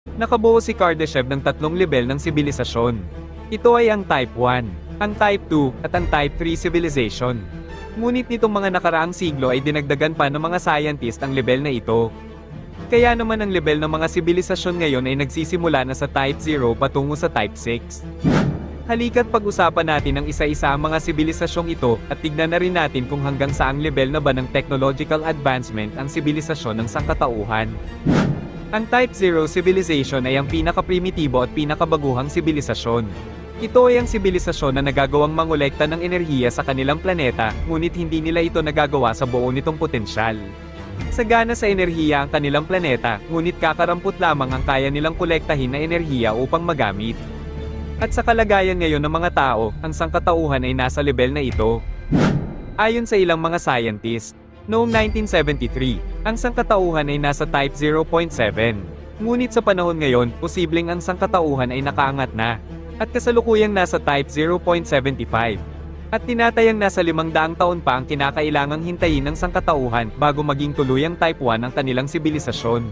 Nakabuo si Kardashev ng tatlong lebel ng sibilisasyon. Ito ay ang Type 1, ang Type 2, at ang Type 3 civilization. Ngunit nitong mga nakaraang siglo ay dinagdagan pa ng mga scientist ang lebel na ito. Kaya naman ang lebel ng mga sibilisasyon ngayon ay nagsisimula na sa Type 0 patungo sa Type 6. Halika't pag-usapan natin ang isa-isa ang mga sibilisasyong ito, at tignan na rin natin kung hanggang saang lebel na ba ng technological advancement ang sibilisasyon ng sangkatauhan. Ang Type 0 civilization ay ang pinaka-primitibo at pinakabaguhang sibilisasyon. Ito ay ang sibilisasyon na nagagawang mangolekta ng enerhiya sa kanilang planeta, ngunit hindi nila ito nagagawa sa buo nitong potensyal. Sagana sa enerhiya ang kanilang planeta, ngunit kakarampot lamang ang kaya nilang kolektahin na enerhiya upang magamit. At sa kalagayan ngayon ng mga tao, ang sangkatauhan ay nasa lebel na ito. Ayon sa ilang mga scientist, noong 1973, ang sangkatauhan ay nasa Type 0.7. Ngunit sa panahon ngayon, posibleng ang sangkatauhan ay nakaangat na, at kasalukuyang nasa Type 0.75. At tinatayang nasa 500 taon pa ang kinakailangang hintayin ng sangkatauhan bago maging tuluyang Type 1 ang kanilang sibilisasyon.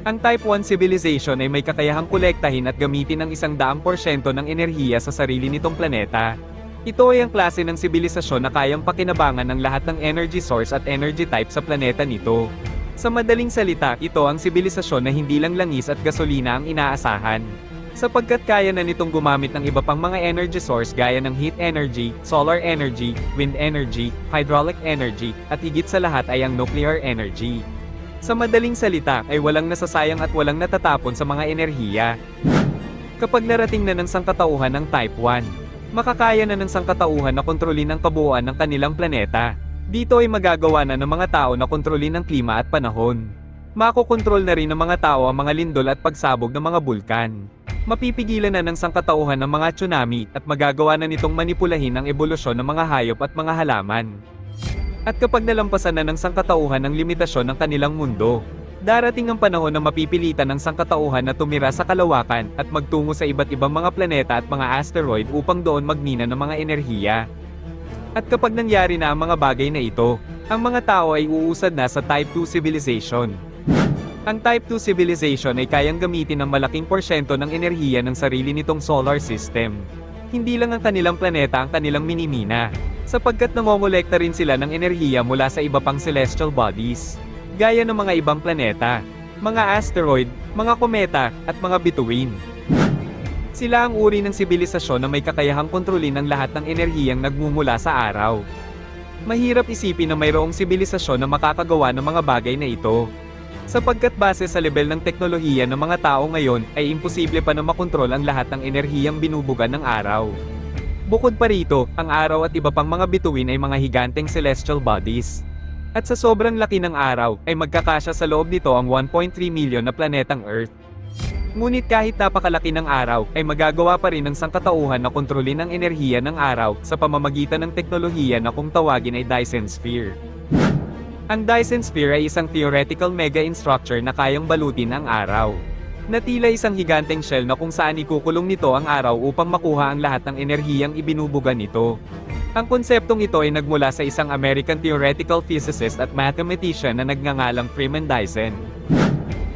Ang Type 1 civilization ay may kakayahang kolektahin at gamitin ang 100% ng enerhiya sa sarili nitong planeta. Ito ay ang klase ng sibilisasyon na kayang pakinabangan ng lahat ng energy source at energy type sa planeta nito. Sa madaling salita, ito ang sibilisasyon na hindi lang langis at gasolina ang inaasahan. Sapagkat kaya na nitong gumamit ng iba pang mga energy source gaya ng heat energy, solar energy, wind energy, hydraulic energy, at higit sa lahat ay ang nuclear energy. Sa madaling salita, ay walang nasasayang at walang natatapon sa mga enerhiya. Kapag narating na ng sangkatauhan ng Type 1, makakaya na ng sangkatauhan na kontrolin ang kabuuan ng kanilang planeta. Dito ay magagawa na ng mga tao na kontrolin ang klima at panahon. Makokontrol na rin ng mga tao ang mga lindol at pagsabog ng mga bulkan. Mapipigilan na ng sangkatauhan ng mga tsunami, at magagawa na nitong manipulahin ang ebolusyon ng mga hayop at mga halaman. At kapag nalampasan na ng sangkatauhan ang limitasyon ng kanilang mundo, darating ang panahon na mapipilitan ng sangkatauhan na tumira sa kalawakan at magtungo sa iba't ibang mga planeta at mga asteroid upang doon magmina ng mga enerhiya. At kapag nangyari na ang mga bagay na ito, ang mga tao ay uusad na sa Type 2 civilization. Ang Type 2 civilization ay kayang gamitin ng malaking porsyento ng enerhiya ng sarili nitong solar system. Hindi lang ang kanilang planeta ang kanilang minimina, sapagkat nangongolekta rin sila ng enerhiya mula sa iba pang celestial bodies, gaya ng mga ibang planeta, mga asteroid, mga kometa, at mga bituin. Sila ang uri ng sibilisasyon na may kakayahang kontrolin ang lahat ng enerhiyang nagmumula sa araw. Mahirap isipin na mayroong sibilisasyon na makakagawa ng mga bagay na ito. Sapagkat base sa level ng teknolohiya ng mga tao ngayon, ay imposible pa na makontrol ang lahat ng enerhiyang binubuga ng araw. Bukod pa rito, ang araw at iba pang mga bituin ay mga higanteng celestial bodies. At sa sobrang laki ng araw, ay magkakasya sa loob nito ang 1.3 million na planetang Earth. Ngunit kahit napakalaki ng araw, ay magagawa pa rin ng sangkatauhan na kontrolin ang enerhiya ng araw sa pamamagitan ng teknolohiya na kung tawagin ay Dyson Sphere. Ang Dyson Sphere ay isang theoretical mega-structure na kayang balutin ang araw. Na tila isang higanteng shell na kung saan ikukulong nito ang araw upang makuha ang lahat ng enerhiyang ibinubuga nito. Ang konseptong ito ay nagmula sa isang American theoretical physicist at mathematician na nagngangalang Freeman Dyson.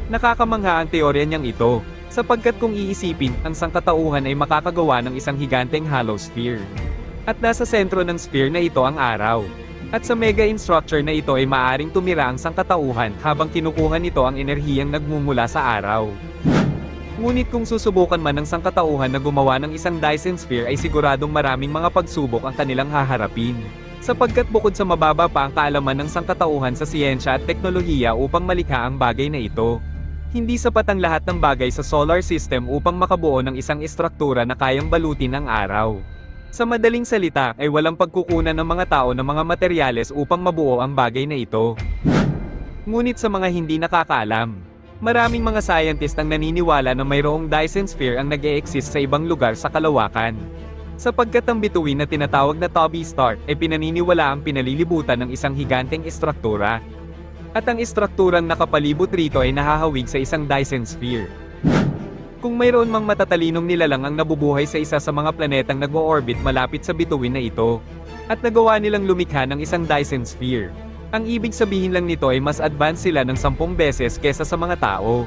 Nakakamangha ang teorya niyang ito, sapagkat kung iisipin, ang sangkatauhan ay makakagawa ng isang higanteng hollow sphere. At nasa sentro ng sphere na ito ang araw. At sa mega-structure na ito ay maaring tumira ang sangkatauhan habang kinukuha nito ang enerhiyang nagmumula sa araw. Ngunit kung susubukan man ng sangkatauhan na gumawa ng isang Dyson Sphere ay siguradong maraming mga pagsubok ang kanilang haharapin. Sapagkat bukod sa mababa pa ang kaalaman ng sangkatauhan sa siyensya at teknolohiya upang malikha ang bagay na ito, hindi sapat ang lahat ng bagay sa solar system upang makabuo ng isang istruktura na kayang balutin ang araw. Sa madaling salita, ay walang pagkukunan ng mga tao ng mga materyales upang mabuo ang bagay na ito. Ngunit sa mga hindi nakakaalam, maraming mga scientist ang naniniwala na mayroong Dyson Sphere ang nag-e-exist sa ibang lugar sa kalawakan. Sapagkat ang bituin na tinatawag na Toby Star ay pinaniniwala ang pinalilibutan ng isang higanteng istruktura. At ang istrukturang nakapalibot rito ay nahahawig sa isang Dyson Sphere. Kung mayroon mang matatalinong nilalang ang nabubuhay sa isa sa mga planetang nag-o-orbit malapit sa bituin na ito, at nagawa nilang lumikha ng isang Dyson Sphere, ang ibig sabihin lang nito ay mas advanced sila ng 10 beses kesa sa mga tao.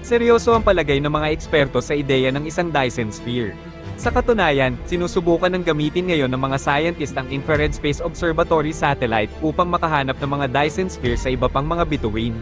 Seryoso ang palagay ng mga eksperto sa ideya ng isang Dyson Sphere. Sa katunayan, sinusubukan ng gamitin ngayon ng mga scientist ang Infrared Space Observatory satellite upang makahanap ng mga Dyson Sphere sa iba pang mga bituin.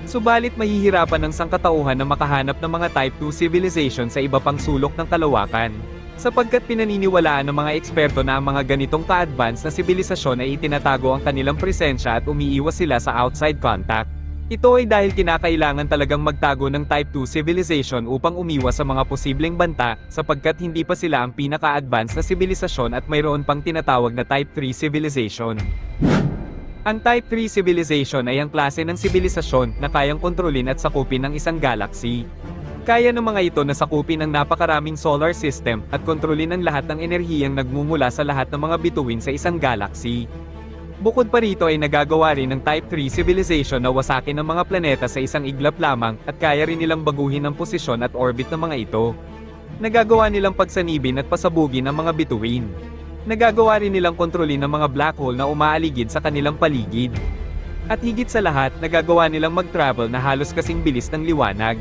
Subalit mahihirapan ng sangkatauhan na makahanap ng mga Type 2 civilization sa iba pang sulok ng kalawakan, sapagkat pinaniniwalaan ng mga eksperto na ang mga ganitong ka-advance na sibilisasyon ay itinatago ang kanilang presensya at umiiwas sila sa outside contact. Ito ay dahil kinakailangan talagang magtago ng Type 2 civilization upang umiwas sa mga posibleng banta, sapagkat hindi pa sila ang pinaka-advance na sibilisasyon at mayroon pang tinatawag na Type 3 civilization. Ang Type 3 civilization ay ang klase ng sibilisasyon na kayang kontrolin at sakupin ng isang galaxy. Kaya ng mga ito na sakupin ang napakaraming solar system at kontrolin ang lahat ng enerhiyang nagmumula sa lahat ng mga bituin sa isang galaxy. Bukod pa rito ay nagagawa rin ng Type 3 civilization na wasakin ang mga planeta sa isang iglap lamang at kaya rin nilang baguhin ang posisyon at orbit ng mga ito. Nagagawa nilang pagsanibin at pasabugin ang mga bituin. Nagagawa rin nilang kontrolin ang mga black hole na umaaligid sa kanilang paligid. At higit sa lahat, nagagawa nilang mag-travel na halos kasing bilis ng liwanag.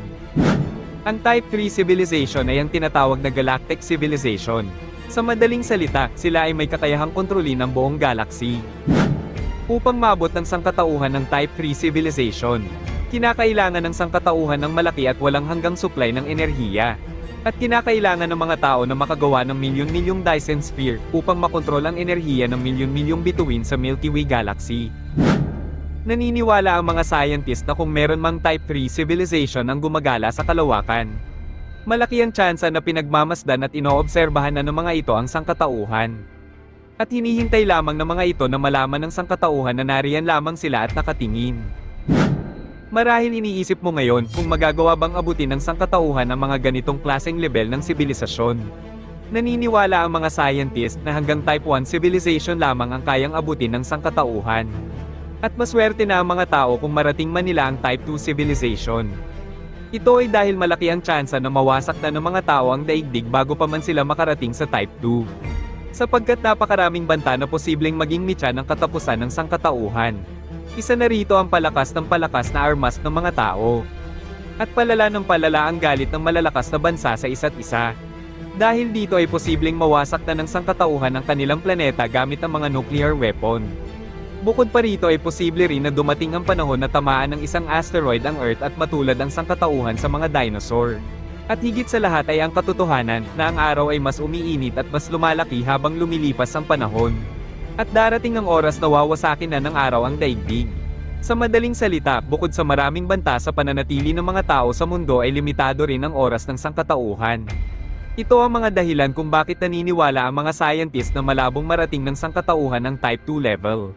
Ang Type 3 civilization ay ang tinatawag na Galactic Civilization. Sa madaling salita, sila ay may kakayahang kontrolin ang buong galaxy. Upang maabot ng sangkatauhan ng Type 3 civilization, kinakailangan ng sangkatauhan ng malaki at walang hanggang supply ng enerhiya. At kinakailangan ng mga tao na makagawa ng milyon-milyong Dyson Sphere upang makontrol ang enerhiya ng milyon-milyong bituin sa Milky Way Galaxy. Naniniwala ang mga scientist na kung meron mang Type 3 civilization ang gumagala sa kalawakan, malaki ang tsansa na pinagmamasdan at inoobserbahan na ng mga ito ang sangkatauhan. At hinihintay lamang ng mga ito na malaman ng sangkatauhan na nariyan lamang sila at nakatingin. Marahil iniisip mo ngayon kung magagawa bang abutin ng sangkatauhan ang mga ganitong klaseng level ng sibilisasyon. Naniniwala ang mga scientist na hanggang Type 1 civilization lamang ang kayang abutin ng sangkatauhan. At maswerte na ang mga tao kung marating man nila ang Type 2 civilization. Ito ay dahil malaki ang tsansa na mawasak na ng mga tao ang daigdig bago pa man sila makarating sa Type 2. Sapagkat napakaraming banta na posibleng maging mitya ng katapusan ng sangkatauhan. Isa na rito ang palakas na armas ng mga tao. At palala ng palala ang galit ng malalakas na bansa sa isa't isa. Dahil dito ay posibleng mawasak na ng sangkatauhan ang kanilang planeta gamit ang mga nuclear weapon. Bukod pa rito ay posible rin na dumating ang panahon na tamaan ng isang asteroid ang Earth at matulad ang sangkatauhan sa mga dinosaur. At higit sa lahat ay ang katotohanan na ang araw ay mas umiinit at mas lumalaki habang lumilipas ang panahon. At darating ang oras na wawasakin na ng araw ang daigdig. Sa madaling salita, bukod sa maraming banta sa pananatili ng mga tao sa mundo ay limitado rin ang oras ng sangkatauhan. Ito ang mga dahilan kung bakit naniniwala ang mga scientist na malabong marating ng sangkatauhan ng Type 2 level.